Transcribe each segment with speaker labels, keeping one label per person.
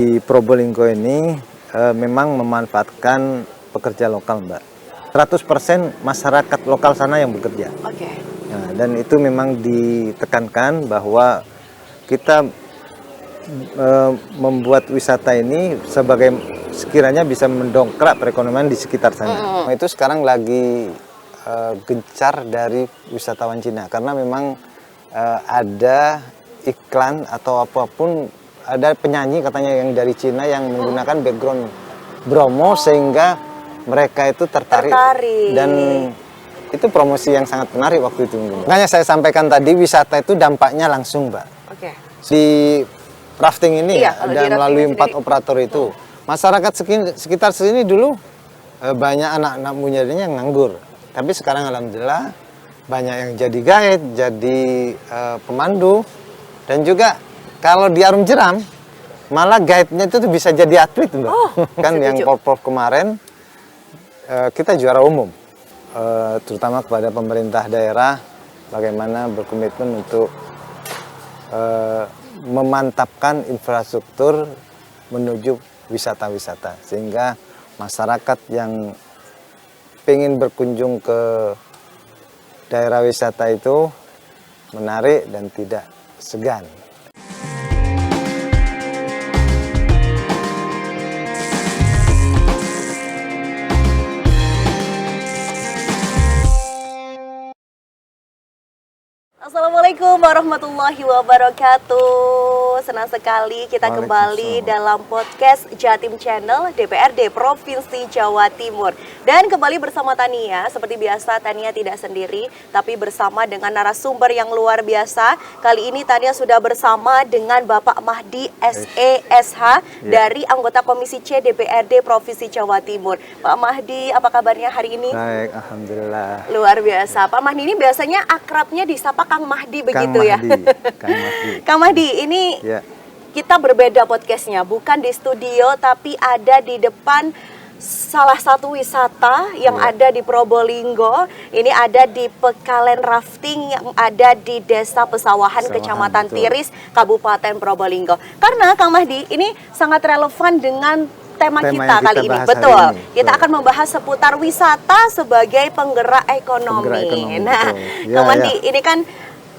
Speaker 1: Di Probolinggo ini memang memanfaatkan pekerja lokal, Mbak. 100% masyarakat lokal sana yang bekerja.
Speaker 2: Oke.
Speaker 1: Nah, dan itu memang ditekankan bahwa kita membuat wisata ini sebagai sekiranya bisa mendongkrak perekonomian di sekitar sana. Itu sekarang lagi gencar dari wisatawan Cina karena memang ada iklan atau apapun, ada penyanyi katanya yang dari Cina yang menggunakan background Bromo sehingga mereka itu tertarik. Dan itu promosi yang sangat menarik waktu itu. Makanya saya sampaikan tadi wisata itu dampaknya langsung, Mbak.
Speaker 2: Oke.
Speaker 1: Di rafting ini
Speaker 2: Iya,
Speaker 1: dan melalui 4 operator itu. Masyarakat sekitar sini dulu banyak anak-anak mudanya yang nganggur. Tapi sekarang alhamdulillah banyak yang jadi guide, jadi pemandu. Dan juga kalau di Arum Jeram malah guide-nya itu bisa jadi atlet, Mbak. Kan yang Porprov kemarin kita juara umum. Terutama kepada pemerintah daerah bagaimana berkomitmen untuk memantapkan infrastruktur menuju wisata-wisata sehingga masyarakat yang ingin berkunjung ke daerah wisata itu menarik dan tidak segan.
Speaker 2: Assalamualaikum warahmatullahi wabarakatuh. Senang sekali kita kembali dalam podcast Jatim Channel DPRD Provinsi Jawa Timur. Dan kembali bersama Tania. Seperti biasa Tania tidak sendiri, tapi bersama dengan narasumber yang luar biasa. Kali ini Tania sudah bersama dengan Bapak Mahdi SESH dari anggota Komisi C DPRD Provinsi Jawa Timur. Pak Mahdi, apa kabarnya hari ini?
Speaker 1: Baik, alhamdulillah.
Speaker 2: Luar biasa. Pak Mahdi ini biasanya akrabnya disapa Kang Mahdi begitu
Speaker 1: Kang
Speaker 2: ya.
Speaker 1: Mahdi, Kang Mahdi.
Speaker 2: Kang Mahdi, ini kita berbeda podcastnya, bukan di studio tapi ada di depan salah satu wisata yang ada di Probolinggo. Ini ada di Pekalen Rafting yang ada di Desa Pesawahan, Kecamatan Tiris, Kabupaten Probolinggo. Karena Kang Mahdi ini sangat relevan dengan tema kita kali ini. Betul. Kita akan membahas seputar wisata sebagai penggerak ekonomi. Nah, Kang Mahdi, ini kan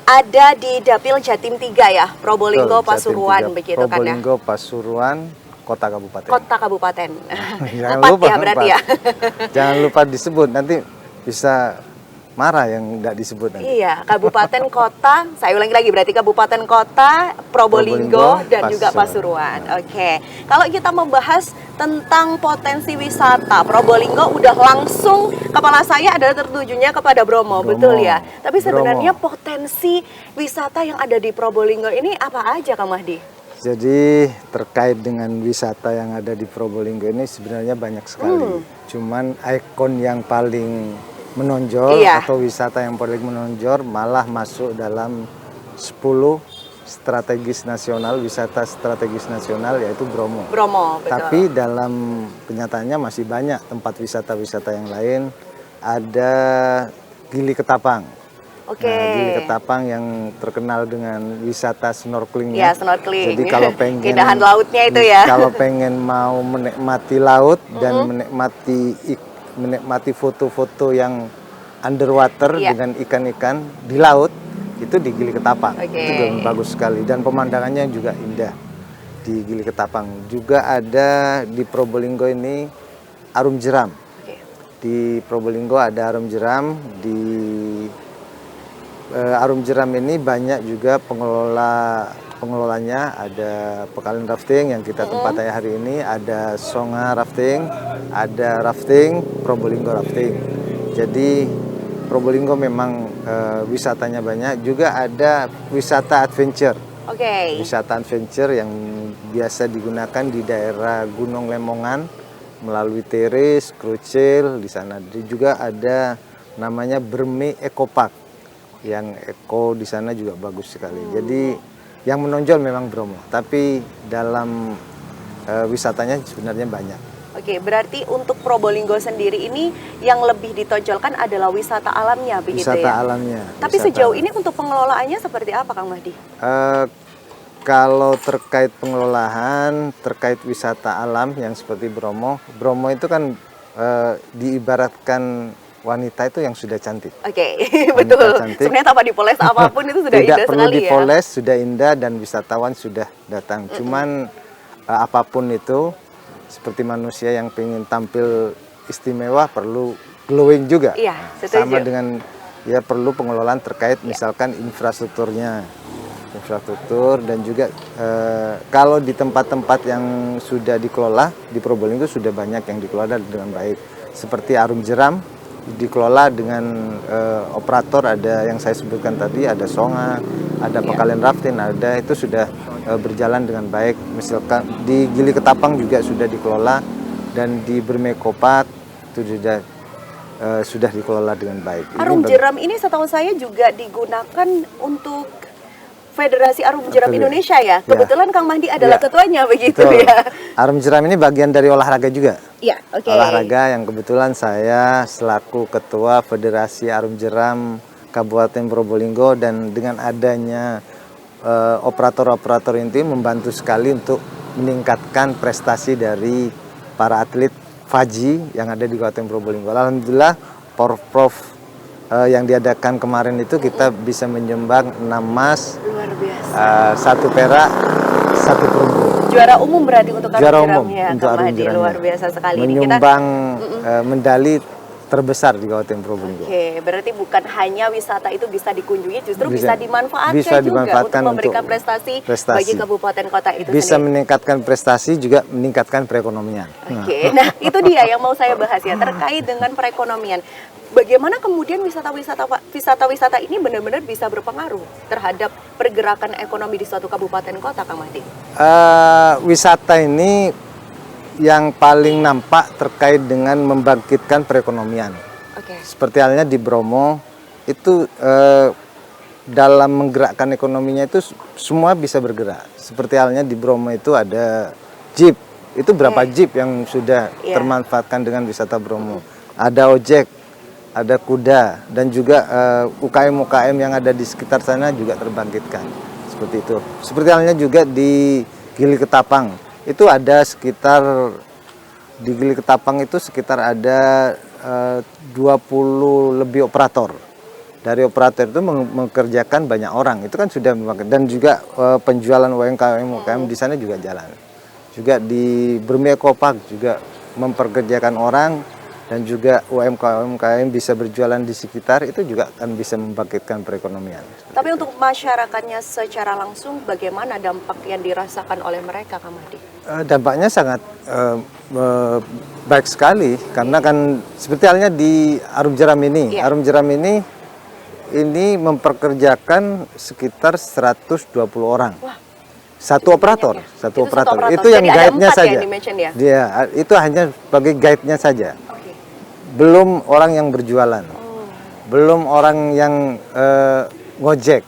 Speaker 2: ada di Dapil Jatim 3 ya, Probolinggo, Pasuruan begitu kan ya.
Speaker 1: Probolinggo, Pasuruan, Kota Kabupaten.
Speaker 2: Kota Kabupaten.
Speaker 1: Jangan
Speaker 2: 4
Speaker 1: lupa,
Speaker 2: ya berarti 4. Ya.
Speaker 1: Jangan lupa disebut, nanti bisa marah yang nggak disebut nanti.
Speaker 2: Iya, kabupaten kota, saya ulangi lagi berarti kabupaten kota, Probolinggo dan juga Pasuruan. Oke. Kalau kita membahas tentang potensi wisata, Probolinggo udah langsung kepala saya adalah tertujunya kepada Bromo, betul ya? Tapi sebenarnya potensi wisata yang ada di Probolinggo ini apa aja, Kang Mahdi?
Speaker 1: Jadi terkait dengan wisata yang ada di Probolinggo ini sebenarnya banyak sekali. Cuman ikon yang paling menonjol atau wisata yang paling menonjol malah masuk dalam 10 strategis nasional, wisata strategis nasional, yaitu Bromo.
Speaker 2: Bromo, betul.
Speaker 1: Tapi dalam kenyataannya masih banyak tempat wisata-wisata yang lain. Ada Gili Ketapang.
Speaker 2: Oke.
Speaker 1: Nah, Gili Ketapang yang terkenal dengan wisata snorkeling.
Speaker 2: Iya, snorkeling.
Speaker 1: Jadi kalau pengen
Speaker 2: keindahan lautnya itu ya.
Speaker 1: Kalau pengen mau menikmati laut dan menikmati foto-foto yang underwater dengan ikan-ikan di laut, itu di Gili Ketapang. Itu juga bagus sekali dan pemandangannya juga indah di Gili Ketapang. Juga ada di Probolinggo ini Arum Jeram. Di Probolinggo ada Arum Jeram. Di Arum Jeram ini banyak juga pengelolanya. Ada Pekalen Rafting yang kita tempatnya hari ini, ada Songa Rafting, ada rafting, Probolinggo Rafting. Jadi Probolinggo memang wisatanya banyak. Juga ada wisata adventure. Wisata adventure yang biasa digunakan di daerah Gunung Lemongan melalui Tiris, Krucil di sana. Juga ada namanya Bermi Eco Park. Yang eko di sana juga bagus sekali. Jadi yang menonjol memang Bromo, tapi dalam wisatanya sebenarnya banyak.
Speaker 2: Oke, berarti untuk Probolinggo sendiri ini yang lebih ditonjolkan adalah wisata alamnya, begitu
Speaker 1: wisata
Speaker 2: ya?
Speaker 1: Alamnya.
Speaker 2: Tapi sejauh ini untuk pengelolaannya seperti apa, Kang Mahdi?
Speaker 1: Kalau terkait pengelolaan, terkait wisata alam yang seperti Bromo, Bromo itu kan diibaratkan wanita itu yang sudah cantik.
Speaker 2: Oke,
Speaker 1: Wanita
Speaker 2: betul.
Speaker 1: cantik.
Speaker 2: Sebenarnya tanpa dipoles apapun itu sudah
Speaker 1: Tidak
Speaker 2: indah
Speaker 1: perlu
Speaker 2: sekali ya.
Speaker 1: dipoles, sudah indah dan wisatawan sudah datang. Cuman apapun itu, seperti manusia yang pengen tampil istimewa perlu glowing juga.
Speaker 2: Iya,
Speaker 1: Sama
Speaker 2: setuju.
Speaker 1: dengan ya perlu pengelolaan terkait misalkan infrastrukturnya. Infrastruktur dan juga kalau di tempat-tempat yang sudah dikelola di Probolinggo sudah banyak yang dikelola dengan baik. Seperti Arum Jeram dikelola dengan operator ada yang saya sebutkan tadi, ada Songa, ada Pekalian Rafting, ada itu sudah berjalan dengan baik. Misalkan di Gili Ketapang juga sudah dikelola dan di Bermekopat itu sudah dikelola dengan baik.
Speaker 2: Arum Jeram ini setahu saya juga digunakan untuk Federasi Arum Jeram Indonesia ya. Kebetulan Kang Mahdi adalah ketuanya begitu.
Speaker 1: Betul.
Speaker 2: Ya.
Speaker 1: Arum Jeram ini bagian dari olahraga juga.
Speaker 2: Iya, oke.
Speaker 1: Olahraga yang kebetulan saya selaku ketua Federasi Arum Jeram Kabupaten Probolinggo, dan dengan adanya operator-operator ini membantu sekali untuk meningkatkan prestasi dari para atlet Faji yang ada di Kabupaten Probolinggo. Alhamdulillah Porprov yang diadakan kemarin itu kita bisa menyumbang 6 emas,
Speaker 2: Luar biasa.
Speaker 1: 1 perak, 1 perunggu.
Speaker 2: Juara umum berarti untuk
Speaker 1: Juara
Speaker 2: Arum
Speaker 1: umum
Speaker 2: Jeram ya,
Speaker 1: untuk
Speaker 2: Kang
Speaker 1: Arum
Speaker 2: Mahdi.
Speaker 1: Jeram.
Speaker 2: Luar biasa sekali. Ini
Speaker 1: Menyumbang medali terbesar di Kabupaten Probolinggo.
Speaker 2: Oke, berarti bukan hanya wisata itu bisa dikunjungi, justru bisa dimanfaatkan
Speaker 1: bisa
Speaker 2: juga
Speaker 1: dimanfaatkan
Speaker 2: untuk memberikan prestasi bagi kabupaten kota itu
Speaker 1: bisa
Speaker 2: sendiri.
Speaker 1: meningkatkan prestasi, juga meningkatkan perekonomian.
Speaker 2: Oke, nah itu dia yang mau saya bahas ya, terkait dengan perekonomian. Bagaimana kemudian wisata-wisata ini benar-benar bisa berpengaruh terhadap pergerakan ekonomi di suatu kabupaten kota, Kang Mahdi?
Speaker 1: Wisata ini yang paling nampak terkait dengan membangkitkan perekonomian.
Speaker 2: Oke.
Speaker 1: Seperti halnya di Bromo itu dalam menggerakkan ekonominya itu semua bisa bergerak. Seperti halnya di Bromo itu ada jeep. Itu berapa jeep yang sudah termanfaatkan dengan wisata Bromo. Ada ojek, ada kuda, dan juga UKM-UKM yang ada di sekitar sana juga terbangkitkan. Seperti itu. Seperti halnya juga di Gili Ketapang. Itu ada sekitar di Gili Ketapang itu sekitar ada 20 lebih operator. Dari operator itu mengerjakan banyak orang. Itu kan sudah memakai, dan juga penjualan UMKM di sana juga jalan. Juga di Bermekopat juga memperkerjakan orang, dan juga UMKM bisa berjualan di sekitar, itu juga akan bisa membangkitkan perekonomian.
Speaker 2: Tapi untuk masyarakatnya secara langsung, bagaimana dampak yang dirasakan oleh mereka, Kang Mahdi?
Speaker 1: Dampaknya sangat baik sekali, karena kan seperti halnya di Arum Jeram ini. Arum Jeram ini memperkerjakan sekitar 120 orang. Wah, satu operator, satu operator. Itu yang guide-nya saja. Dia itu hanya sebagai guide-nya saja. Belum orang yang berjualan, belum orang yang ngojek.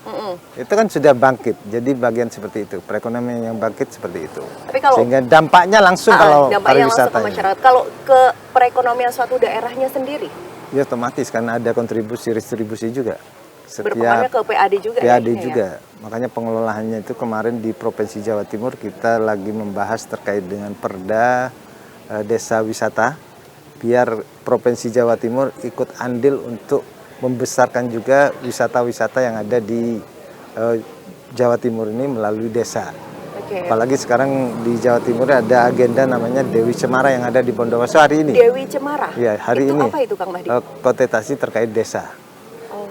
Speaker 1: Itu kan sudah bangkit. Jadi bagian seperti itu, perekonomian yang bangkit seperti itu.
Speaker 2: Tapi kalau,
Speaker 1: sehingga dampaknya langsung kalau pariwisata.
Speaker 2: Kalau ke perekonomian suatu daerahnya sendiri? Ya
Speaker 1: otomatis karena ada kontribusi distribusi juga.
Speaker 2: Berpengaruh ke PAD juga.
Speaker 1: PAD juga. Makanya pengelolaannya itu kemarin di Provinsi Jawa Timur kita lagi membahas terkait dengan Perda Desa Wisata, biar Provinsi Jawa Timur ikut andil untuk membesarkan juga wisata-wisata yang ada di Jawa Timur ini melalui desa. Apalagi sekarang di Jawa Timur ada agenda namanya Dewi Cemara yang ada di Bondowoso hari ini.
Speaker 2: Dewi Cemara?
Speaker 1: Ya, hari
Speaker 2: itu
Speaker 1: ini.
Speaker 2: Apa itu, Kang Mahdi?
Speaker 1: Konsentrasi terkait desa.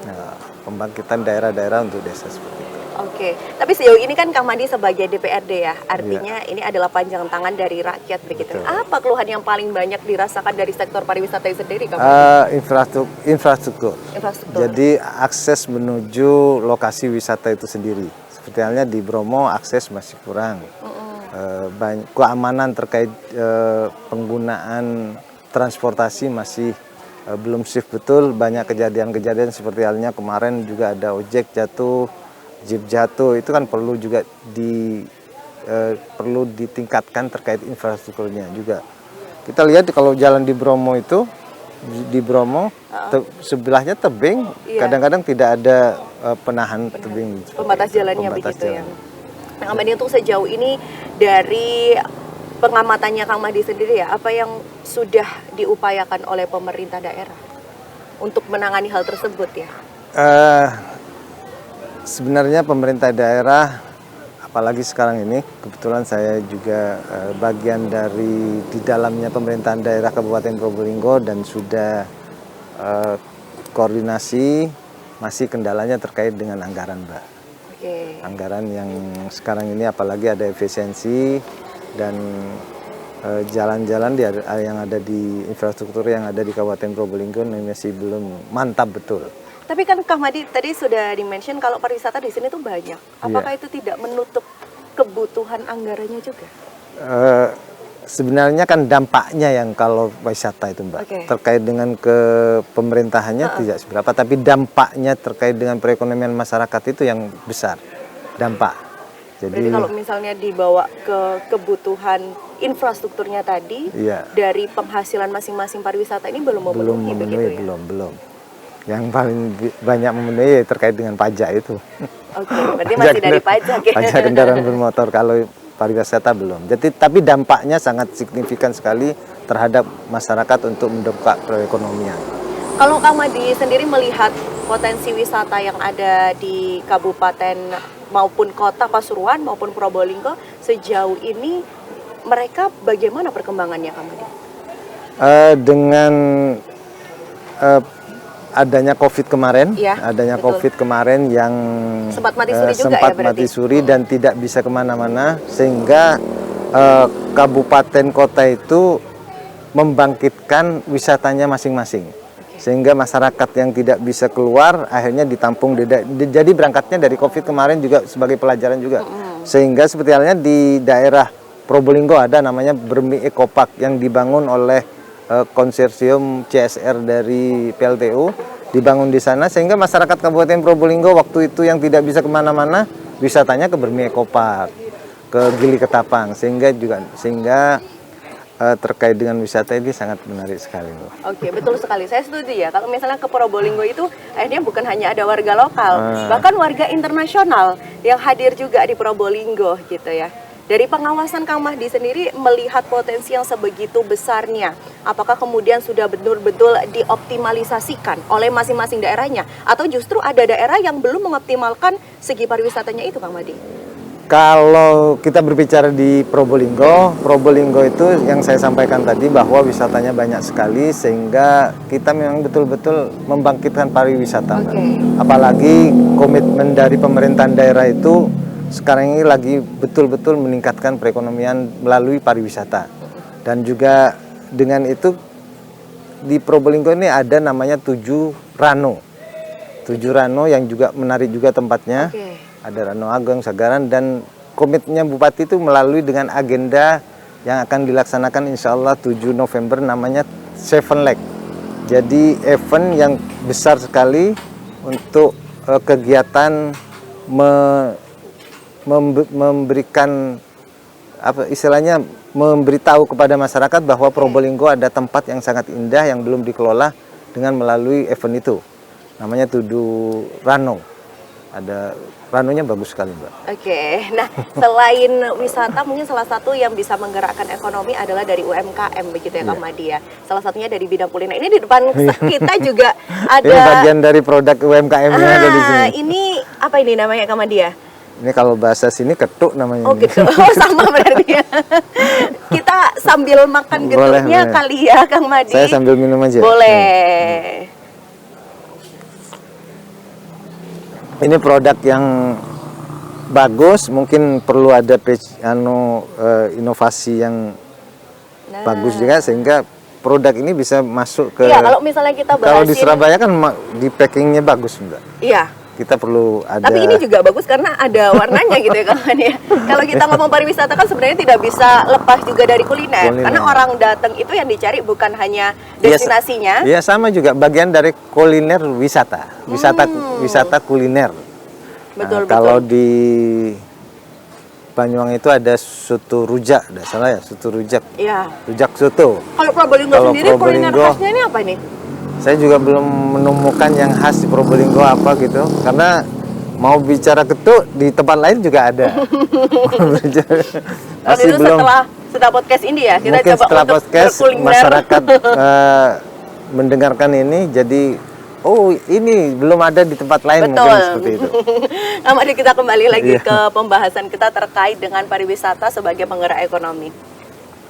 Speaker 1: Nah, pembangkitan daerah-daerah untuk desa seperti itu.
Speaker 2: Oke, tapi sejauh ini kan Kang Mahdi sebagai DPRD ya, artinya ini adalah panjang tangan dari rakyat begitu. Betul. Apa keluhan yang paling banyak dirasakan dari sektor pariwisata itu sendiri, Kang Mahdi?
Speaker 1: Infrastruktur. Jadi akses menuju lokasi wisata itu sendiri. Seperti halnya di Bromo akses masih kurang. Keamanan terkait penggunaan transportasi masih belum shift betul. Banyak kejadian-kejadian seperti halnya kemarin juga ada ojek jatuh, jeep jatuh. Itu kan perlu juga perlu ditingkatkan terkait infrastrukturnya juga. Kita lihat kalau jalan di Bromo itu, di Bromo sebelahnya tebing, kadang-kadang tidak ada penahan tebing.
Speaker 2: Pembatas jalannya begitu ya. Kang Mahdi, untuk sejauh ini dari pengamatannya Kang Mahdi sendiri ya, apa yang sudah diupayakan oleh pemerintah daerah untuk menangani hal tersebut ya?
Speaker 1: Sebenarnya pemerintah daerah, apalagi sekarang ini, kebetulan saya juga bagian dari di dalamnya pemerintahan daerah Kabupaten Probolinggo dan sudah koordinasi, masih kendalanya terkait dengan anggaran, Mbak.
Speaker 2: Oke.
Speaker 1: Anggaran yang sekarang ini apalagi ada efisiensi dan jalan-jalan yang ada di infrastruktur yang ada di Kabupaten Probolinggo masih belum mantap betul.
Speaker 2: Tapi kan Kang Mahdi tadi sudah di-mention kalau pariwisata di sini tuh banyak. Apakah itu tidak menutup kebutuhan anggarannya juga?
Speaker 1: Sebenarnya kan dampaknya yang kalau wisata itu, Mbak, terkait dengan ke pemerintahannya tidak seberapa, tapi dampaknya terkait dengan perekonomian masyarakat itu yang besar dampak.
Speaker 2: Berarti kalau misalnya dibawa ke kebutuhan infrastrukturnya tadi, dari penghasilan masing-masing pariwisata ini belum memenuhi,
Speaker 1: belum. Yang paling banyak memenuhi terkait dengan pajak itu.
Speaker 2: Oke, berarti masih dari pajak ya.
Speaker 1: Pajak kendaraan bermotor, kalau pariwisata belum. Jadi tapi dampaknya sangat signifikan sekali terhadap masyarakat untuk mendongkrak perekonomian.
Speaker 2: Kalau Kang Mahdi sendiri melihat potensi wisata yang ada di kabupaten maupun kota Pasuruan maupun Probolinggo sejauh ini, mereka bagaimana perkembangannya, Kang Mahdi?
Speaker 1: Dengan adanya COVID kemarin, COVID kemarin yang
Speaker 2: sempat mati suri juga ya,
Speaker 1: mati suri dan tidak bisa kemana-mana, sehingga kabupaten kota itu membangkitkan wisatanya masing-masing, sehingga masyarakat yang tidak bisa keluar akhirnya ditampung. Jadi berangkatnya dari COVID kemarin juga sebagai pelajaran juga, sehingga seperti halnya di daerah Probolinggo ada namanya Bermi Eco-Park yang dibangun oleh konsorsium CSR dari PLTU, dibangun di sana, sehingga masyarakat Kabupaten Probolinggo waktu itu yang tidak bisa kemana-mana, wisatanya ke Bermi Eco-Park, ke Gili Ketapang, sehingga terkait dengan wisata ini sangat menarik sekali.
Speaker 2: Oke, betul sekali. Saya setuju ya. Kalau misalnya ke Probolinggo itu akhirnya bukan hanya ada warga lokal, bahkan warga internasional yang hadir juga di Probolinggo gitu ya. Dari pengawasan Kang Mahdi sendiri melihat potensi yang sebegitu besarnya, apakah kemudian sudah betul-betul dioptimalisasikan oleh masing-masing daerahnya, atau justru ada daerah yang belum mengoptimalkan segi pariwisatanya itu, Kang Mahdi?
Speaker 1: Kalau kita berbicara di Probolinggo itu yang saya sampaikan tadi bahwa wisatanya banyak sekali, sehingga kita memang betul-betul membangkitkan pariwisata. Apalagi komitmen dari pemerintahan daerah itu sekarang ini lagi betul-betul meningkatkan perekonomian melalui pariwisata. Dan juga dengan itu di Probolinggo ini ada namanya 7 Rano. 7 Rano yang juga menarik juga tempatnya. Ada Rano Ageng, Sagaran, dan komitmennya Bupati itu melalui dengan agenda yang akan dilaksanakan insya Allah 7 November namanya Seven Leg. Jadi event yang besar sekali untuk kegiatan memberikan istilahnya memberitahu kepada masyarakat bahwa Probolinggo ada tempat yang sangat indah yang belum dikelola dengan melalui event itu. Namanya Tudu Rano. Ada Ranonya bagus sekali, Mbak.
Speaker 2: Oke, nah selain wisata mungkin salah satu yang bisa menggerakkan ekonomi adalah dari UMKM begitu ya, Kang Mahdi ya. Salah satunya dari bidang kuliner. Ini di depan kita juga ada.
Speaker 1: Ini bagian dari produk UMKM-nya ada di sini.
Speaker 2: Ini apa ini namanya, Kang Mahdi ya?
Speaker 1: Ini kalau bahasa sini ketuk namanya.
Speaker 2: Oh gitu, sama berarti ya. Kita sambil makan getuknya kali ya, Kang Mahdi.
Speaker 1: Saya sambil minum aja.
Speaker 2: Boleh.
Speaker 1: Ini produk yang bagus, mungkin perlu ada inovasi yang bagus juga, sehingga produk ini bisa masuk ke.
Speaker 2: Iya, kalau misalnya kita bahasin.
Speaker 1: Kalau di Surabaya kan di packingnya bagus, Mbak.
Speaker 2: Iya.
Speaker 1: Kita perlu ada.
Speaker 2: Tapi ini juga bagus karena ada warnanya gitu ya, Kang ya. Kalau kita ngomong pariwisata kan sebenarnya tidak bisa lepas juga dari kuliner. Karena orang datang itu yang dicari bukan hanya destinasinya.
Speaker 1: Iya, sama juga bagian dari kuliner wisata. Wisata kuliner.
Speaker 2: Betul,
Speaker 1: kalau di Banyuwangi itu ada soto rujak, tidak salah ya, soto rujak.
Speaker 2: Iya.
Speaker 1: Rujak soto.
Speaker 2: Kalau Probolinggo sendiri kuliner khasnya ini apa ini?
Speaker 1: Saya juga belum menemukan yang khas di Probolinggo apa gitu, karena mau bicara ketuk di tempat lain juga ada.
Speaker 2: Masih itu belum. Setelah podcast ini ya, kita
Speaker 1: mungkin
Speaker 2: coba
Speaker 1: setelah
Speaker 2: untuk
Speaker 1: podcast masyarakat mendengarkan ini, jadi oh ini belum ada di tempat lain.
Speaker 2: Betul.
Speaker 1: Mungkin seperti itu.
Speaker 2: Nah, mari kita kembali lagi ke pembahasan kita terkait dengan pariwisata sebagai penggerak ekonomi.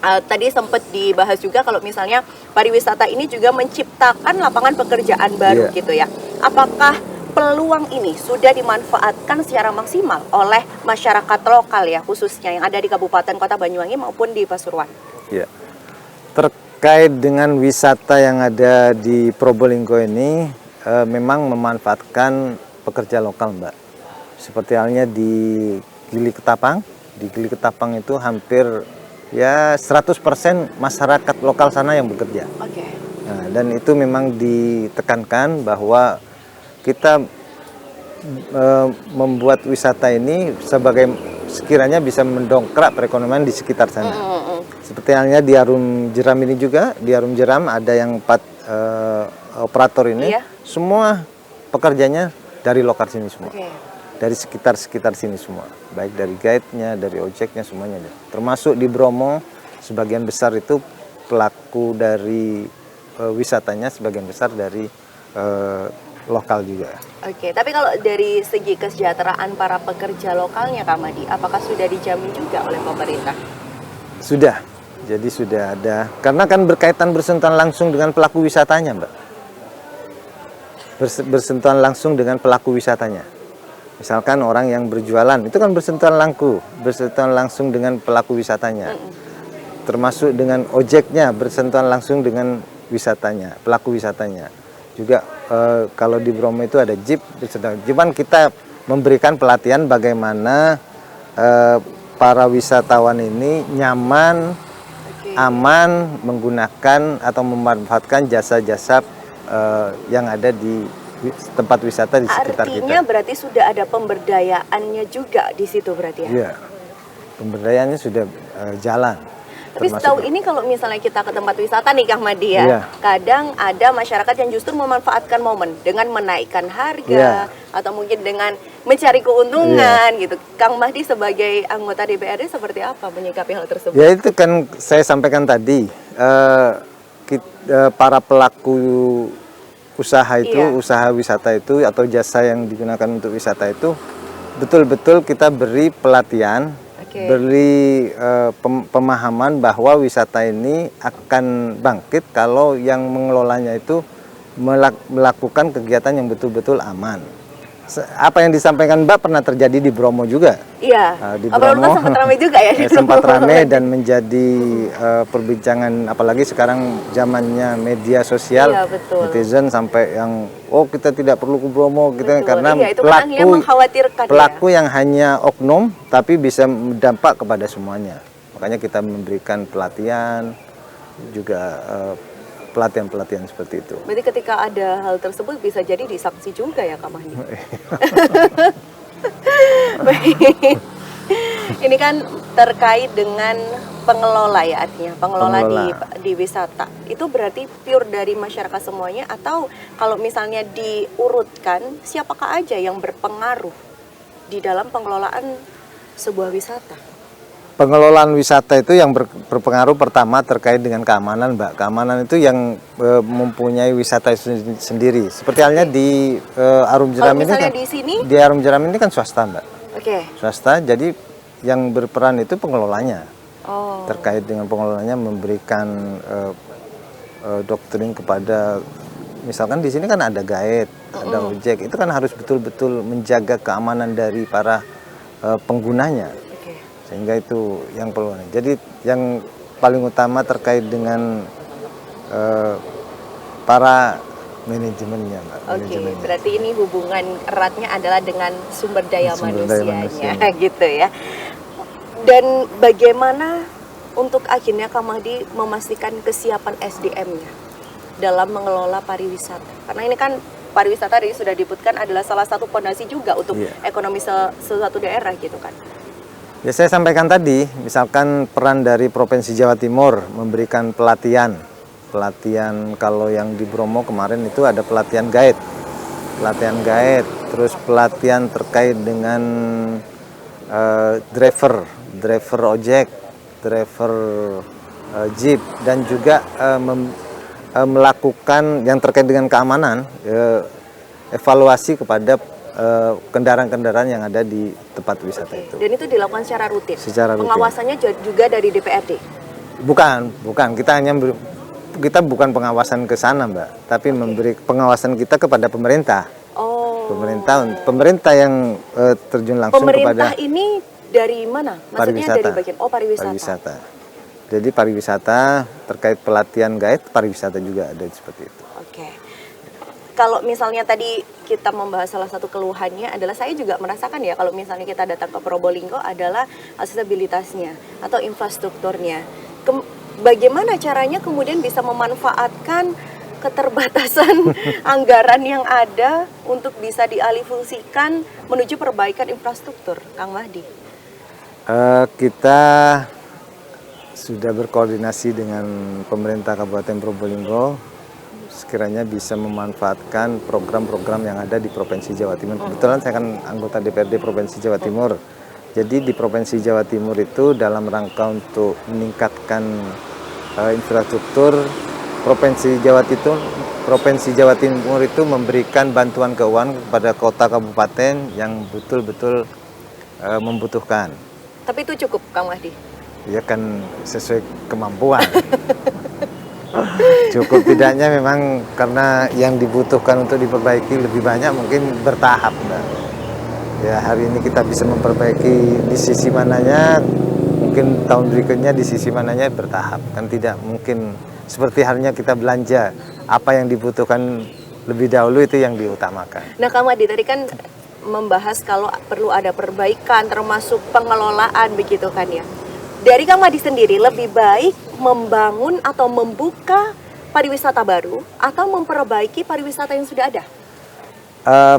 Speaker 2: Tadi sempat dibahas juga kalau misalnya pariwisata ini juga menciptakan lapangan pekerjaan baru gitu ya. Apakah peluang ini sudah dimanfaatkan secara maksimal oleh masyarakat lokal ya, khususnya yang ada di Kabupaten Kota Banyuwangi maupun di Pasuruan?
Speaker 1: Ya. Terkait dengan wisata yang ada di Probolinggo ini, memang memanfaatkan pekerja lokal, Mbak. Seperti halnya di Gili Ketapang. Di Gili Ketapang itu hampir ya 100% masyarakat lokal sana yang bekerja.
Speaker 2: Oke.
Speaker 1: Nah, dan itu memang ditekankan bahwa kita membuat wisata ini sebagai sekiranya bisa mendongkrak perekonomian di sekitar sana. Seperti halnya di Arum Jeram ini juga, di Arum Jeram ada yang 4 operator ini, semua pekerjanya dari lokal sini semua. Dari sekitar sini semua, baik dari guide-nya, dari ojeknya, semuanya. Termasuk di Bromo, sebagian besar itu pelaku dari wisatanya, sebagian besar dari lokal juga.
Speaker 2: Oke, tapi kalau dari segi kesejahteraan para pekerja lokalnya, Kak Madi, apakah sudah dijamin juga oleh pemerintah?
Speaker 1: Sudah, jadi sudah ada, karena kan berkaitan bersentuhan langsung dengan pelaku wisatanya, Mbak. Bersentuhan langsung dengan pelaku wisatanya. Misalkan orang yang berjualan, itu kan bersentuhan langsung dengan pelaku wisatanya. Termasuk dengan ojeknya, bersentuhan langsung dengan wisatanya, pelaku wisatanya. Juga kalau di Bromo itu ada jeep, cuman kita memberikan pelatihan bagaimana para wisatawan ini nyaman, aman menggunakan atau memanfaatkan jasa-jasa yang ada di tempat wisata di sekitar kita.
Speaker 2: Artinya berarti sudah ada pemberdayaannya juga di situ berarti ya?
Speaker 1: Iya, pemberdayaannya sudah jalan.
Speaker 2: Tapi setahu ini kalau misalnya kita ke tempat wisata nih Kang Madi ya, kadang ada masyarakat yang justru memanfaatkan momen dengan menaikkan harga atau mungkin dengan mencari keuntungan gitu. Kang Madi sebagai anggota DPRD seperti apa menyikapi hal tersebut?
Speaker 1: Ya itu kan saya sampaikan tadi, para pelaku usaha itu, usaha wisata itu atau jasa yang digunakan untuk wisata itu betul-betul kita beri pelatihan, beri pemahaman bahwa wisata ini akan bangkit kalau yang mengelolanya itu melakukan kegiatan yang betul-betul aman. Apa yang disampaikan Mbak pernah terjadi di Bromo juga.
Speaker 2: Iya.
Speaker 1: Di Bromo
Speaker 2: sempat ramai juga ya.
Speaker 1: Sempat ramai dan menjadi perbincangan, apalagi sekarang zamannya media sosial, netizen sampai yang kita tidak perlu ke Bromo kita karena pelaku yang hanya oknum tapi bisa berdampak kepada semuanya. Makanya kita memberikan pelatihan juga. Pelatihan-pelatihan seperti itu.
Speaker 2: Berarti ketika ada hal tersebut bisa jadi disaksi juga ya Kak Mahdi? Ini kan terkait dengan pengelola ya, artinya pengelola. Di wisata. Itu berarti pure dari masyarakat semuanya atau kalau misalnya diurutkan siapakah aja yang berpengaruh di dalam pengelolaan sebuah wisata?
Speaker 1: Pengelolaan wisata itu yang berpengaruh pertama terkait dengan keamanan, Mbak. Keamanan itu yang mempunyai wisata itu sendiri. Seperti halnya di Arum Jeram ini kan. Di Arum Jeram ini kan swasta, Mbak. Swasta, jadi yang berperan itu pengelolanya. Terkait dengan pengelolanya memberikan doktrin kepada, misalkan di sini kan ada guide, ada ojek. Itu kan harus betul-betul menjaga keamanan dari para penggunanya. Sehingga itu yang perlu. Jadi yang paling utama terkait dengan para manajemennya, Mbak.
Speaker 2: Berarti ini hubungan eratnya adalah dengan sumber daya manusianya, gitu ya. Dan bagaimana untuk akhirnya Kak Mahdi memastikan kesiapan SDM-nya dalam mengelola pariwisata? Karena ini kan pariwisata tadi sudah disebutkan adalah salah satu fondasi juga untuk ekonomi suatu daerah gitu kan.
Speaker 1: Ya saya sampaikan tadi, misalkan peran dari Provinsi Jawa Timur memberikan pelatihan kalau yang di Bromo kemarin itu ada pelatihan guide pelatihan guide, terus pelatihan terkait dengan driver ojek, driver jeep, dan juga melakukan yang terkait dengan keamanan, evaluasi kepada kendaraan-kendaraan yang ada di tempat wisata itu.
Speaker 2: Dan itu dilakukan secara rutin?
Speaker 1: Secara rutin.
Speaker 2: Pengawasannya juga dari DPRD?
Speaker 1: Bukan. Kita bukan pengawasan ke sana, Mbak, tapi memberi pengawasan kita kepada pemerintah.
Speaker 2: Oh.
Speaker 1: Pemerintah yang terjun langsung
Speaker 2: pemerintah
Speaker 1: kepada.
Speaker 2: Ini dari mana? Maksudnya
Speaker 1: pariwisata.
Speaker 2: Dari bagian
Speaker 1: Pariwisata. Jadi pariwisata terkait pelatihan guide, pariwisata juga ada seperti itu.
Speaker 2: Oke. Kalau misalnya tadi kita membahas salah satu keluhannya adalah, saya juga merasakan ya, kalau misalnya kita datang ke Probolinggo adalah aksesibilitasnya atau infrastrukturnya. Bagaimana caranya kemudian bisa memanfaatkan keterbatasan anggaran yang ada untuk bisa dialihfungsikan menuju perbaikan infrastruktur, Kang Mahdi?
Speaker 1: Kita sudah berkoordinasi dengan pemerintah Kabupaten Probolinggo, sekiranya bisa memanfaatkan program-program yang ada di Provinsi Jawa Timur. Kebetulan saya kan anggota DPRD Provinsi Jawa Timur. Jadi di Provinsi Jawa Timur itu dalam rangka untuk meningkatkan infrastruktur, Provinsi Jawa Timur itu memberikan bantuan keuangan kepada kota kabupaten yang betul-betul membutuhkan.
Speaker 2: Tapi itu cukup, Kang Mahdi?
Speaker 1: Ya kan sesuai kemampuan. Cukup tidaknya memang karena yang dibutuhkan untuk diperbaiki lebih banyak, mungkin bertahap. Nah. Ya hari ini kita bisa memperbaiki di sisi mananya, mungkin tahun berikutnya di sisi mananya bertahap. Kan tidak mungkin seperti halnya kita belanja, apa yang dibutuhkan lebih dahulu itu yang diutamakan.
Speaker 2: Nah, Kang Mahdi tadi kan membahas kalau perlu ada perbaikan termasuk pengelolaan begitu kan ya. Dari Kang Mahdi sendiri lebih baik membangun atau membuka pariwisata baru atau memperbaiki pariwisata yang sudah ada?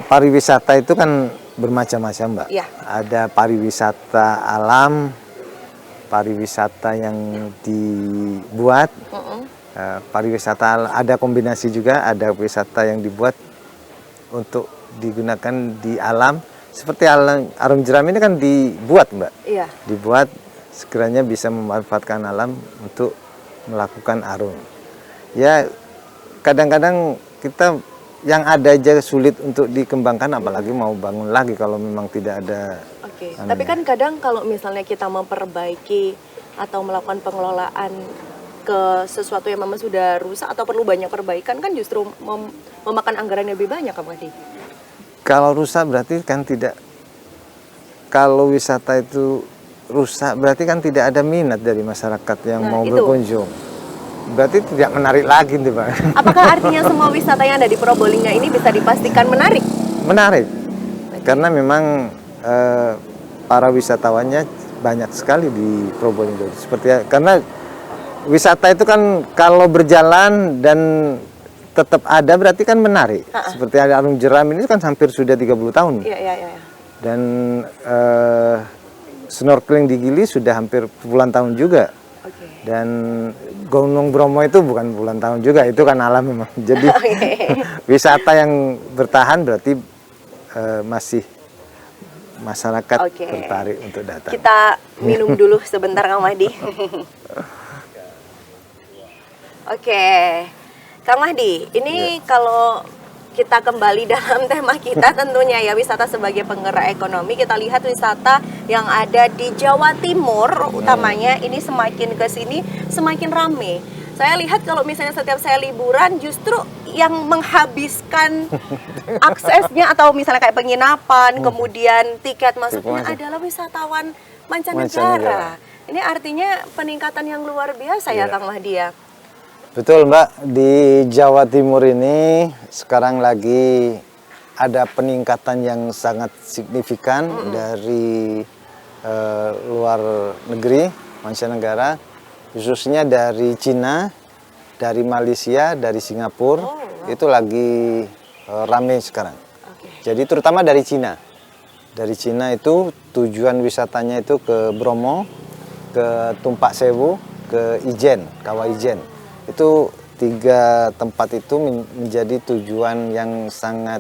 Speaker 1: Pariwisata itu kan bermacam-macam, Mbak.
Speaker 2: Ya.
Speaker 1: Ada pariwisata alam, pariwisata yang dibuat, pariwisata ada kombinasi juga, ada wisata yang dibuat untuk digunakan di alam. Seperti Arum Jeram ini kan dibuat, Mbak.
Speaker 2: Iya.
Speaker 1: Dibuat sekiranya bisa memanfaatkan alam untuk melakukan arum. Ya kadang-kadang kita yang ada aja sulit untuk dikembangkan, apalagi mau bangun lagi kalau memang tidak ada.
Speaker 2: Oke. Tapi kan kadang kalau misalnya kita memperbaiki atau melakukan pengelolaan ke sesuatu yang memang sudah rusak atau perlu banyak perbaikan, kan justru memakan anggaran yang lebih banyak, Kang Mahdi.
Speaker 1: Kalau rusak berarti kan tidak. Kalau wisata itu rusak berarti kan tidak ada minat dari masyarakat yang mau berkunjung. Berarti tidak menarik lagi nih, Pak.
Speaker 2: Apakah artinya semua wisata yang ada di Probolinggo ini bisa dipastikan menarik?
Speaker 1: Menarik. Karena memang para wisatawannya banyak sekali di Probolinggo. Karena wisata itu kan kalau berjalan dan tetap ada berarti kan menarik. Seperti ada Arum Jeram ini kan hampir sudah 30 tahun.
Speaker 2: Iya.
Speaker 1: Dan snorkeling di Gili sudah hampir puluhan tahun juga. Dan Gunung Bromo itu bukan puluhan tahun juga, itu kan alam memang. Jadi wisata yang bertahan berarti masih masyarakat tertarik untuk datang.
Speaker 2: Kita minum dulu sebentar, Kang Mahdi. Oke, Kang Mahdi, ini kalau kita kembali dalam tema kita tentunya ya, wisata sebagai penggerak ekonomi. Kita lihat wisata yang ada di Jawa Timur utamanya ini semakin ke sini semakin rame. Saya lihat kalau misalnya setiap saya liburan justru yang menghabiskan aksesnya atau misalnya kayak penginapan, kemudian tiket masuknya adalah wisatawan mancanegara. Ini artinya peningkatan yang luar biasa ya, Kang Mahdi ya.
Speaker 1: Betul, Mbak. Di Jawa Timur ini sekarang lagi ada peningkatan yang sangat signifikan dari luar negeri, mancanegara, khususnya dari Cina, dari Malaysia, dari Singapura. Itu lagi rame sekarang. Jadi terutama dari Cina. Dari Cina itu tujuan wisatanya itu ke Bromo, ke Tumpak Sewu, ke Ijen, Kawah Ijen. Itu 3 tempat itu menjadi tujuan yang sangat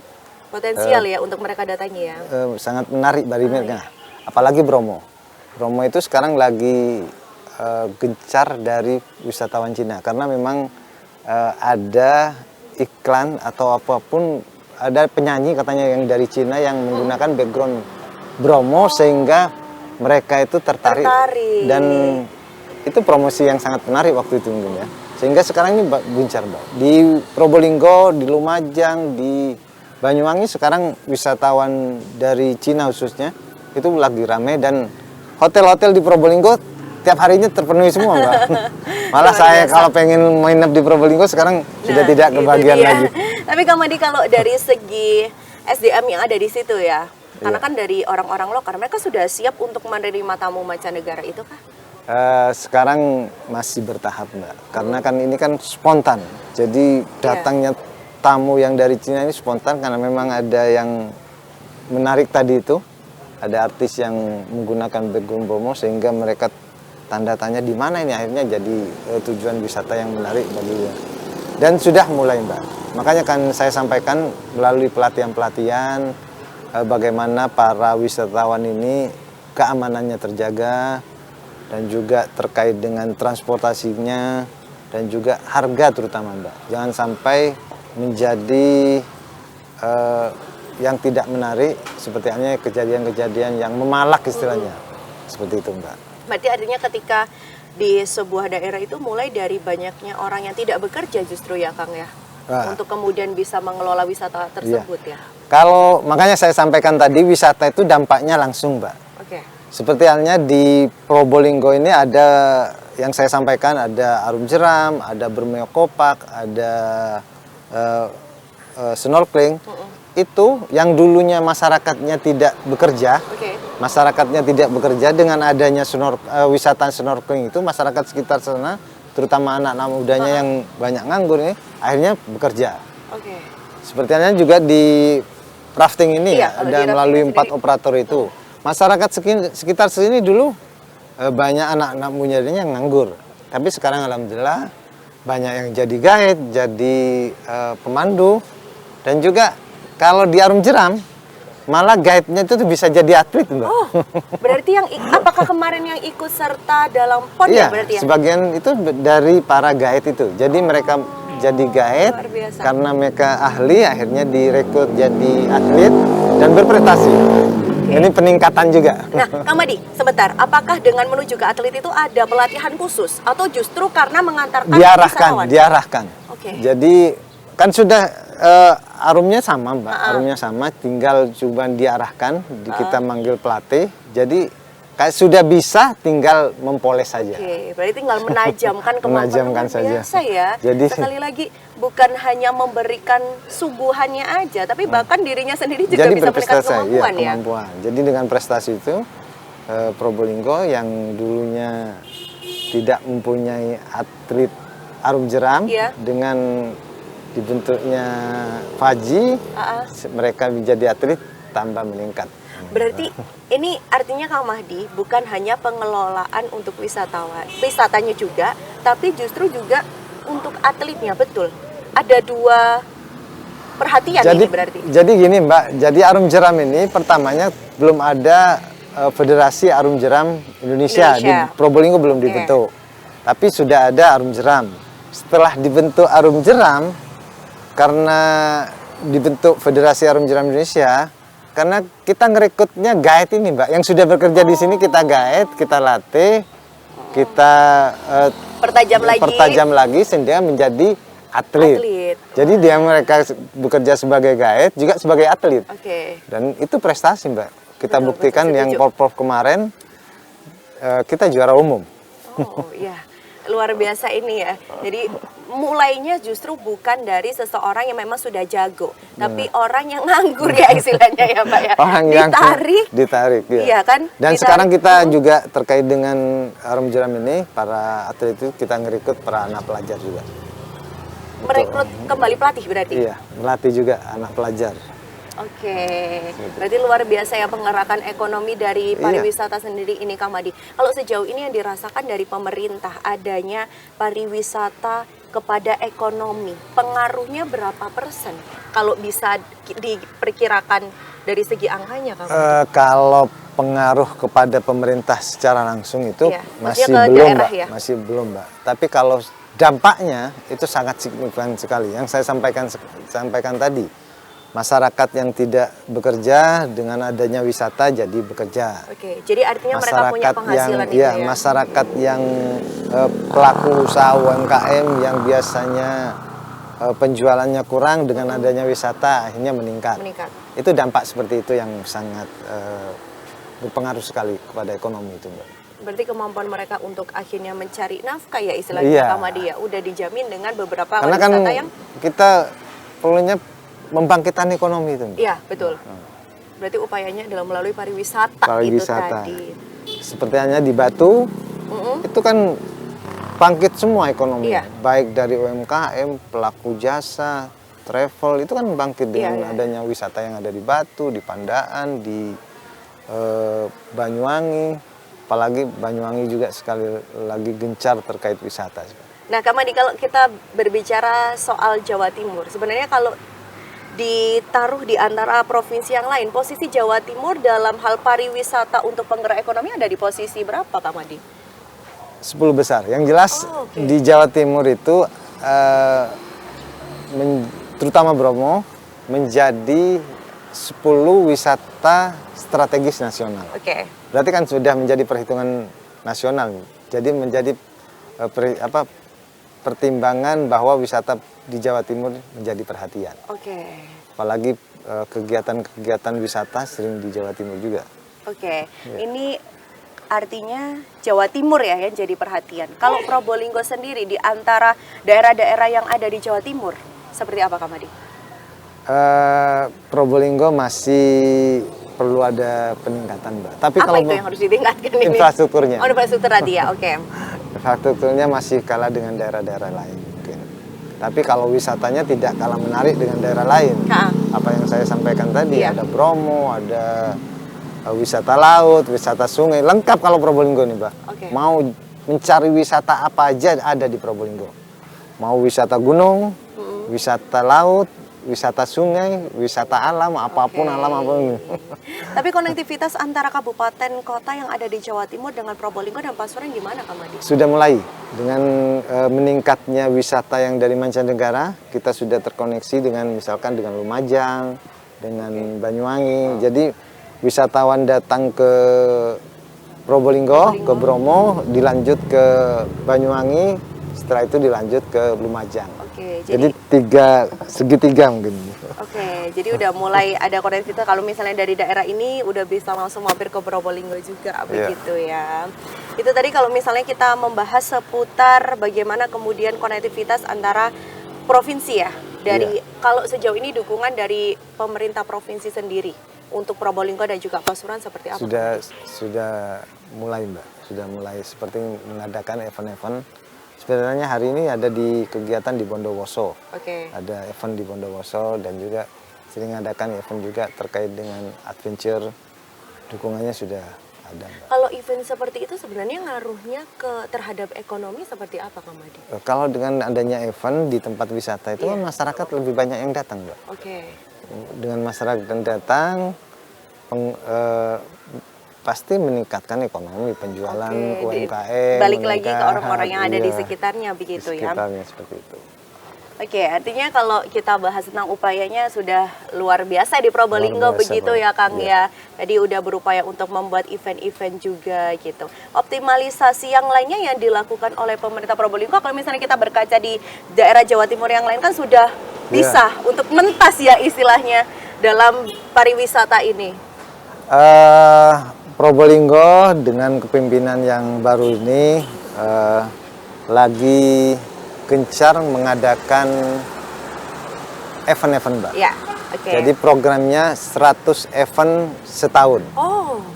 Speaker 2: Potensial ya untuk mereka datangi ya.
Speaker 1: Sangat menarik bagi mereka. Apalagi Bromo. Bromo itu sekarang lagi gencar dari wisatawan Cina karena memang ada iklan atau apapun, ada penyanyi katanya yang dari Cina yang menggunakan background Bromo sehingga mereka itu tertarik. Dan itu promosi yang sangat menarik waktu itu mungkin ya. Sehingga sekarang ini gencar, Mbak. Di Probolinggo, di Lumajang, di Banyuwangi sekarang wisatawan dari Cina khususnya itu lagi ramai, dan hotel-hotel di Probolinggo tiap harinya terpenuhi semua, Mbak. Malah saya kalau pengen menginap di Probolinggo sekarang sudah tidak kebagian lagi.
Speaker 2: Tapi Kang Madi, kalau dari segi SDM yang ada di situ ya, karena kan dari orang-orang lokal, mereka sudah siap untuk menerima tamu mancanegara itu kah?
Speaker 1: Sekarang masih bertahap, Mbak. Karena kan ini kan spontan. Jadi datangnya tamu yang dari Cina ini spontan karena memang ada yang menarik tadi itu. Ada artis yang menggunakan background Bromo sehingga mereka tanda tanya di mana ini, akhirnya jadi tujuan wisata yang menarik bagi dia. Dan sudah mulai, Mbak. Makanya kan saya sampaikan melalui pelatihan-pelatihan bagaimana para wisatawan ini keamanannya terjaga, dan juga terkait dengan transportasinya, dan juga harga terutama, Mbak. Jangan sampai menjadi yang tidak menarik, seperti halnya kejadian-kejadian yang memalak istilahnya. Seperti itu, Mbak.
Speaker 2: Berarti artinya ketika di sebuah daerah itu mulai dari banyaknya orang yang tidak bekerja justru ya Kang ya? Untuk kemudian bisa mengelola wisata tersebut ya?
Speaker 1: Kalau makanya saya sampaikan tadi, wisata itu dampaknya langsung, Mbak.
Speaker 2: Oke.
Speaker 1: Seperti halnya di Probolinggo ini ada yang saya sampaikan, ada arum jeram, ada bermeo kopak, ada snorkeling. Itu yang dulunya masyarakatnya tidak bekerja, masyarakatnya tidak bekerja, dengan adanya wisata snorkeling itu masyarakat sekitar sana, terutama anak-anak mudanya yang banyak nganggur ini, akhirnya bekerja. Seperti halnya juga di rafting ini ada melalui 4 operator itu. Masyarakat sekitar sini dulu banyak anak-anak mudanya yang nganggur, tapi sekarang alhamdulillah banyak yang jadi guide, jadi pemandu, dan juga kalau di arum jeram, malah guide-nya itu bisa jadi atlet, Mbak.
Speaker 2: Oh, berarti apakah kemarin yang ikut serta dalam PON ya berarti ya?
Speaker 1: Sebagian itu dari para guide itu. Jadi mereka jadi guide karena mereka ahli, akhirnya direkrut jadi atlet dan berprestasi. Ini peningkatan juga.
Speaker 2: Nah, Kang Madi, sebentar. Apakah dengan menuju ke atlet itu ada pelatihan khusus atau justru karena mengantarkan wisatawan?
Speaker 1: Diarahkan. Jadi kan sudah arumnya sama, Mbak. Arumnya sama, tinggal cuma diarahkan, kita manggil pelatih. Jadi kayak sudah bisa, tinggal mempoles saja.
Speaker 2: Berarti tinggal menajamkan kemampuan biasa ya.
Speaker 1: Jadi
Speaker 2: sekali lagi bukan hanya memberikan suguhannya aja, tapi bahkan dirinya sendiri juga bisa meningkatkan kemampuan ya.
Speaker 1: Jadi dengan prestasi itu Probolinggo yang dulunya tidak mempunyai atlet arum jeram, dengan dibentuknya Faji, mereka menjadi atlet tambah meningkat.
Speaker 2: Berarti ini artinya Kang Mahdi bukan hanya pengelolaan untuk wisatanya juga, tapi justru juga untuk atletnya, betul? Ada 2 perhatian ini berarti.
Speaker 1: Jadi gini, Mbak, jadi arum jeram ini pertamanya belum ada Federasi Arum Jeram Indonesia. Di Probolinggo belum dibentuk, tapi sudah ada arum jeram. Setelah dibentuk arum jeram, karena dibentuk Federasi Arum Jeram Indonesia, karena kita ngerekrutnya guide ini, Mbak, yang sudah bekerja di sini kita guide, kita latih, kita pertajam lagi sehingga menjadi atlet. Jadi mereka bekerja sebagai guide juga sebagai atlet. Dan itu prestasi, Mbak. Kita buktikan yang Porprov kemarin kita juara umum.
Speaker 2: Oh iya. Luar biasa ini ya. Jadi mulainya justru bukan dari seseorang yang memang sudah jago, tapi orang yang nganggur ya istilahnya ya, Pak ya.
Speaker 1: Orang yang ditarik ya.
Speaker 2: Iya kan?
Speaker 1: Dan sekarang kita juga terkait dengan arum jeram ini, para atlet itu kita ngerekrut para anak pelajar juga.
Speaker 2: Merekrut kembali pelatih berarti?
Speaker 1: Iya, melatih juga anak pelajar.
Speaker 2: Berarti luar biasa ya penggerakkan ekonomi dari pariwisata sendiri ini, Kang Madi. Kalau sejauh ini yang dirasakan dari pemerintah adanya pariwisata kepada ekonomi, pengaruhnya berapa persen? Kalau bisa diperkirakan dari segi angkanya, Kang?
Speaker 1: Kalau pengaruh kepada pemerintah secara langsung itu
Speaker 2: Iya,
Speaker 1: masih
Speaker 2: maksudnya ke
Speaker 1: belum,
Speaker 2: daerah
Speaker 1: Mbak.
Speaker 2: ya?
Speaker 1: Masih belum, Mbak. Tapi kalau dampaknya itu sangat signifikan sekali. Yang saya sampaikan tadi, masyarakat yang tidak bekerja dengan adanya wisata jadi bekerja.
Speaker 2: Oke, jadi artinya mereka punya penghasilan itu ya?
Speaker 1: Masyarakat yang pelaku usaha UMKM yang biasanya penjualannya kurang dengan adanya wisata akhirnya meningkat. Itu dampak seperti itu yang sangat berpengaruh sekali kepada ekonomi itu, Mbak.
Speaker 2: Berarti kemampuan mereka untuk akhirnya mencari nafkah ya istilahnya, Kak Madi ya, udah dijamin dengan beberapa
Speaker 1: karena kan
Speaker 2: wisata yang
Speaker 1: kita perlunya membangkitkan ekonomi itu, Mbak.
Speaker 2: Iya, betul. Berarti upayanya adalah melalui pariwisata itu tadi.
Speaker 1: Seperti halnya di Batu, itu kan bangkit semua ekonomi, baik dari UMKM, pelaku jasa, travel, itu kan bangkit dengan adanya wisata yang ada di Batu, di Pandaan, di Banyuwangi. Apalagi Banyuwangi juga sekali lagi gencar terkait wisata.
Speaker 2: Nah, Kak Madi, kalau kita berbicara soal Jawa Timur, sebenarnya kalau ditaruh di antara provinsi yang lain, posisi Jawa Timur dalam hal pariwisata untuk penggerak ekonomi ada di posisi berapa, Kak Madi?
Speaker 1: 10 besar. Yang jelas di Jawa Timur itu terutama Bromo menjadi 10 wisata strategis nasional. Berarti kan sudah menjadi perhitungan nasional. Jadi menjadi pertimbangan bahwa wisata di Jawa Timur menjadi perhatian. Apalagi kegiatan-kegiatan wisata sering di Jawa Timur juga.
Speaker 2: Ini artinya Jawa Timur ya yang jadi perhatian. Kalau Probolinggo sendiri di antara daerah-daerah yang ada di Jawa Timur, seperti apa, Kak Madi?
Speaker 1: Probolinggo masih perlu ada peningkatan, Mbak. Tapi
Speaker 2: apa
Speaker 1: kalau
Speaker 2: itu yang harus ditingkatkan ini?
Speaker 1: Infrastrukturnya.
Speaker 2: Infrastruktur tadi ya,
Speaker 1: Infrastrukturnya masih kalah dengan daerah-daerah lain mungkin. Tapi kalau wisatanya tidak kalah menarik dengan daerah lain. Apa yang saya sampaikan tadi, ada Bromo, ada wisata laut, wisata sungai, lengkap kalau Probolinggo nih, Mbak. Mau mencari wisata apa aja ada di Probolinggo. Mau wisata gunung, wisata laut, wisata sungai, wisata alam, apapun alam apapun.
Speaker 2: Tapi konektivitas antara kabupaten kota yang ada di Jawa Timur dengan Probolinggo dan Pasuruan gimana, Kak Madi?
Speaker 1: Sudah mulai dengan meningkatnya wisata yang dari mancanegara, kita sudah terkoneksi dengan misalkan dengan Lumajang, dengan Banyuwangi. Jadi wisatawan datang ke Probolinggo, ke Bromo, dilanjut ke Banyuwangi, setelah itu dilanjut ke Lumajang. Jadi segitiga mungkin.
Speaker 2: Jadi udah mulai ada konektivitas. Kalau misalnya dari daerah ini udah bisa langsung mampir ke Probolinggo juga, begitu ya. Itu tadi kalau misalnya kita membahas seputar bagaimana kemudian konektivitas antara provinsi ya. Dari kalau sejauh ini dukungan dari pemerintah provinsi sendiri untuk Probolinggo dan juga Pasuruan seperti apa?
Speaker 1: Sudah mulai, Mbak. Sudah mulai seperti mengadakan event-event. Sebenarnya hari ini ada di kegiatan di Bondowoso. Ada event di Bondowoso dan juga sering mengadakan event juga terkait dengan adventure. Dukungannya sudah ada, Mbak.
Speaker 2: Kalau event seperti itu sebenarnya ngaruhnya terhadap ekonomi seperti apa, Kak Madi?
Speaker 1: Kalau dengan adanya event di tempat wisata itu kan masyarakat lebih banyak yang datang, Mbak. Dengan masyarakat yang datang, pasti meningkatkan ekonomi, penjualan UMKM.
Speaker 2: Balik lagi ke orang-orang yang ada di sekitarnya begitu ya.
Speaker 1: Sekitarnya seperti itu.
Speaker 2: Artinya kalau kita bahas tentang upayanya sudah luar biasa di Probolinggo begitu ya, Kang ya. Jadi udah berupaya untuk membuat event-event juga gitu. Optimalisasi yang lainnya yang dilakukan oleh pemerintah Probolinggo, kalau misalnya kita berkaca di daerah Jawa Timur yang lain kan sudah bisa untuk mentas ya istilahnya dalam pariwisata ini.
Speaker 1: Probolinggo dengan kepemimpinan yang baru ini lagi gencar mengadakan event-event, Mbak. Jadi programnya 100 event setahun.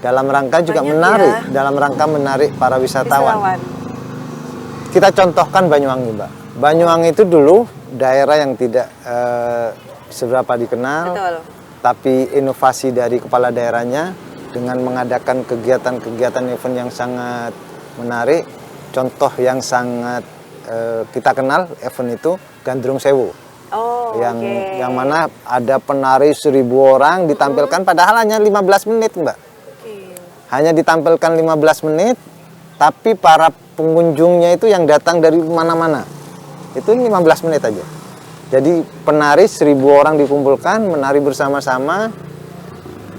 Speaker 1: Dalam rangka juga menarik, dalam rangka menarik para wisatawan. Kita contohkan Banyuwangi, Mbak. Banyuwangi itu dulu daerah yang tidak seberapa dikenal, tapi inovasi dari kepala daerahnya dengan mengadakan kegiatan-kegiatan event yang sangat menarik, contoh yang sangat kita kenal event itu Gandrung Sewu.
Speaker 2: Oh,
Speaker 1: yang mana ada penari 1.000 orang ditampilkan padahal hanya 15 menit, Mbak. Hanya ditampilkan 15 menit, tapi para pengunjungnya itu yang datang dari mana-mana. Itu 15 menit aja. Jadi penari 1.000 orang dikumpulkan, menari bersama-sama.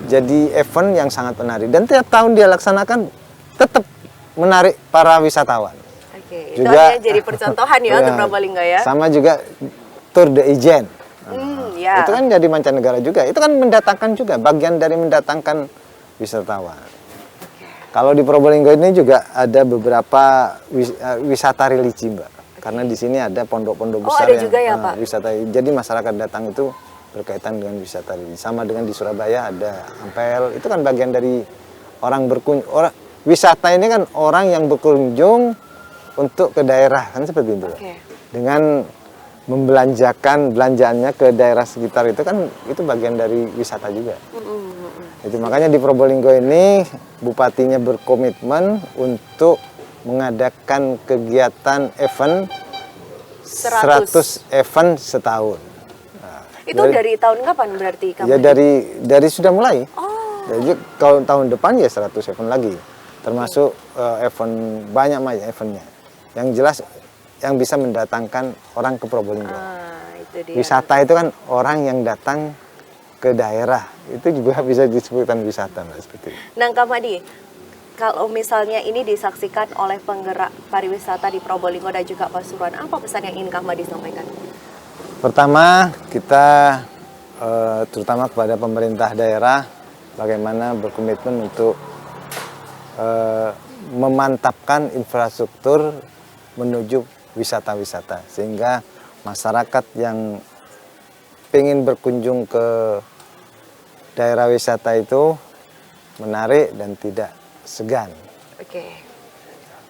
Speaker 1: Jadi event yang sangat menarik. Dan tiap tahun dia laksanakan tetap menarik para wisatawan.
Speaker 2: Oke, itu juga jadi percontohan ya untuk Probolinggo ya.
Speaker 1: Sama juga Tour de Ijen.
Speaker 2: Ya.
Speaker 1: Itu kan jadi mancanegara juga. Itu kan mendatangkan juga, bagian dari mendatangkan wisatawan. Kalau di Probolinggo ini juga ada beberapa wisata religi, Mbak. Karena di sini ada pondok-pondok besar
Speaker 2: ada juga ya, Pak?
Speaker 1: Wisata. Jadi masyarakat datang itu berkaitan dengan wisata religi. Sama dengan di Surabaya ada Ampel. Itu kan bagian dari orang berkunjung. Wisata ini kan orang yang berkunjung untuk ke daerah, kan seperti itu. Dengan membelanjakan belanjaannya ke daerah sekitar itu kan itu bagian dari wisata juga. Itu makanya di Probolinggo ini bupatinya berkomitmen untuk mengadakan kegiatan event 100 event setahun.
Speaker 2: Nah, itu dari tahun kapan berarti kamu?
Speaker 1: Ya dari sudah mulai. Jadi kalau tahun depan ya 100 event lagi. Termasuk event banyak eventnya. Yang jelas yang bisa mendatangkan orang ke Probolinggo.
Speaker 2: Itu dia.
Speaker 1: Wisata itu kan orang yang datang ke daerah, itu juga bisa disebutkan wisata, Mbak, seperti itu.
Speaker 2: Nah, Kak Madi, kalau misalnya ini disaksikan oleh penggerak pariwisata di Probolinggo dan juga Pasuruan, apa pesan yang ingin Kak Madi sampaikan?
Speaker 1: Pertama, kita terutama kepada pemerintah daerah, bagaimana berkomitmen untuk memantapkan infrastruktur menuju wisata-wisata, sehingga masyarakat yang ingin berkunjung ke daerah wisata itu menarik dan tidak segan.
Speaker 2: Oke.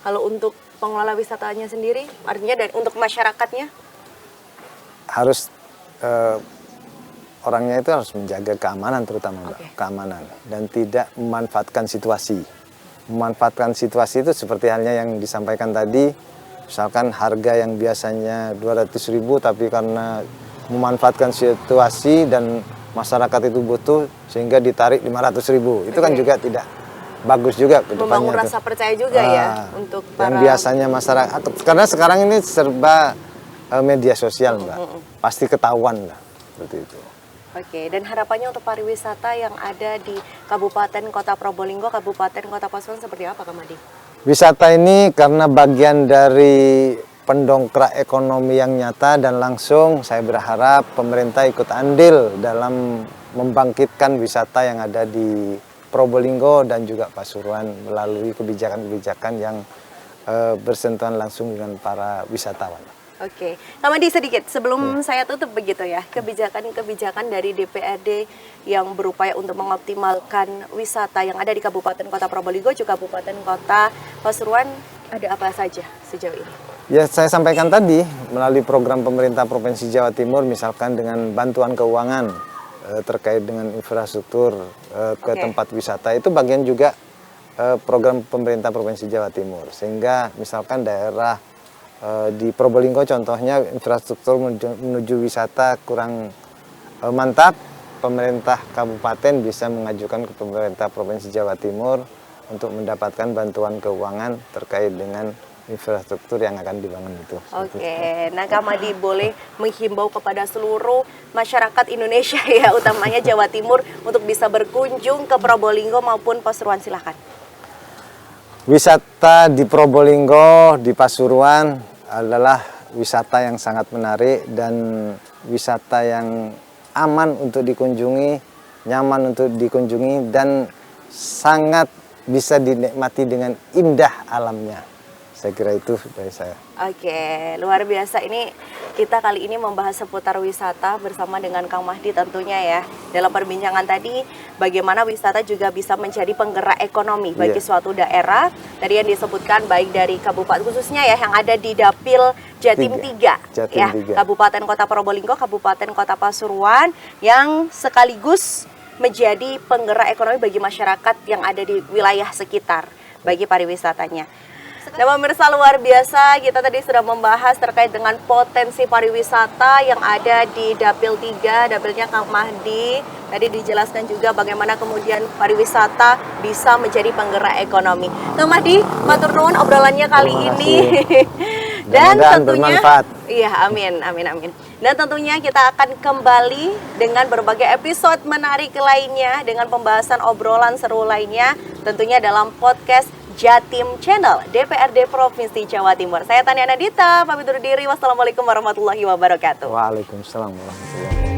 Speaker 2: Kalau untuk pengelola wisatanya sendiri, artinya dan untuk masyarakatnya?
Speaker 1: Harus orangnya itu harus menjaga keamanan, terutama keamanan, dan tidak memanfaatkan situasi. Memanfaatkan situasi itu seperti halnya yang disampaikan tadi, misalkan harga yang biasanya 200.000 tapi karena memanfaatkan situasi dan masyarakat itu butuh sehingga ditarik 500.000. Itu kan juga tidak bagus juga ke depannya.
Speaker 2: Membangun rasa percaya juga ya untuk para...
Speaker 1: Yang biasanya masyarakat, karena sekarang ini serba media sosial, Mbak. Pasti ketahuan lah, seperti itu.
Speaker 2: Oke, dan harapannya untuk pariwisata yang ada di Kabupaten Kota Probolinggo, Kabupaten Kota Pasuruan seperti apa, Kak Madi?
Speaker 1: Wisata ini karena bagian dari pendongkrak ekonomi yang nyata dan langsung, saya berharap pemerintah ikut andil dalam membangkitkan wisata yang ada di Probolinggo dan juga Pasuruan melalui kebijakan-kebijakan yang bersentuhan langsung dengan para wisatawan.
Speaker 2: Oke, Kak Madi sedikit sebelum saya tutup begitu ya, kebijakan-kebijakan dari DPRD yang berupaya untuk mengoptimalkan wisata yang ada di Kabupaten Kota Probolinggo juga Kabupaten Kota Pasuruan, ada apa saja sejauh ini?
Speaker 1: Ya, saya sampaikan tadi melalui program pemerintah Provinsi Jawa Timur, misalkan dengan bantuan keuangan terkait dengan infrastruktur ke tempat wisata, itu bagian juga program pemerintah Provinsi Jawa Timur, sehingga misalkan daerah di Probolinggo contohnya infrastruktur menuju wisata kurang mantap, pemerintah kabupaten bisa mengajukan ke pemerintah Provinsi Jawa Timur untuk mendapatkan bantuan keuangan terkait dengan infrastruktur yang akan dibangun itu.
Speaker 2: Oke, nah Kak Madi boleh menghimbau kepada seluruh masyarakat Indonesia ya, utamanya Jawa Timur untuk bisa berkunjung ke Probolinggo maupun Pasuruan, silahkan.
Speaker 1: Wisata di Probolinggo, di Pasuruan adalah wisata yang sangat menarik dan wisata yang aman untuk dikunjungi, nyaman untuk dikunjungi, dan sangat bisa dinikmati dengan indah alamnya. Saya kira itu dari saya.
Speaker 2: Oke, luar biasa. Ini kita kali ini membahas seputar wisata bersama dengan Kang Mahdi tentunya ya. Dalam perbincangan tadi, bagaimana wisata juga bisa menjadi penggerak ekonomi bagi suatu daerah. Tadi yang disebutkan baik dari kabupaten khususnya ya yang ada di Dapil Jatim 3 ya, Kabupaten Kota Probolinggo, Kabupaten Kota Pasuruan yang sekaligus menjadi penggerak ekonomi bagi masyarakat yang ada di wilayah sekitar bagi pariwisatanya. Nah pemirsa luar biasa, kita tadi sudah membahas terkait dengan potensi pariwisata yang ada di Dapil 3, dapilnya Kang Mahdi. Tadi dijelaskan juga bagaimana kemudian pariwisata bisa menjadi penggerak ekonomi. Kang Mahdi, matur nuwun obrolannya kali ini. Dan tentunya
Speaker 1: bermanfaat.
Speaker 2: Iya, amin. Dan tentunya kita akan kembali dengan berbagai episode menarik lainnya, dengan pembahasan obrolan seru lainnya, tentunya dalam podcast Jatim Channel DPRD Provinsi Jawa Timur. Saya Tania Nadita, pamit undur diri. Wassalamualaikum warahmatullahi wabarakatuh.
Speaker 1: Waalaikumsalam warahmatullahi wabarakatuh.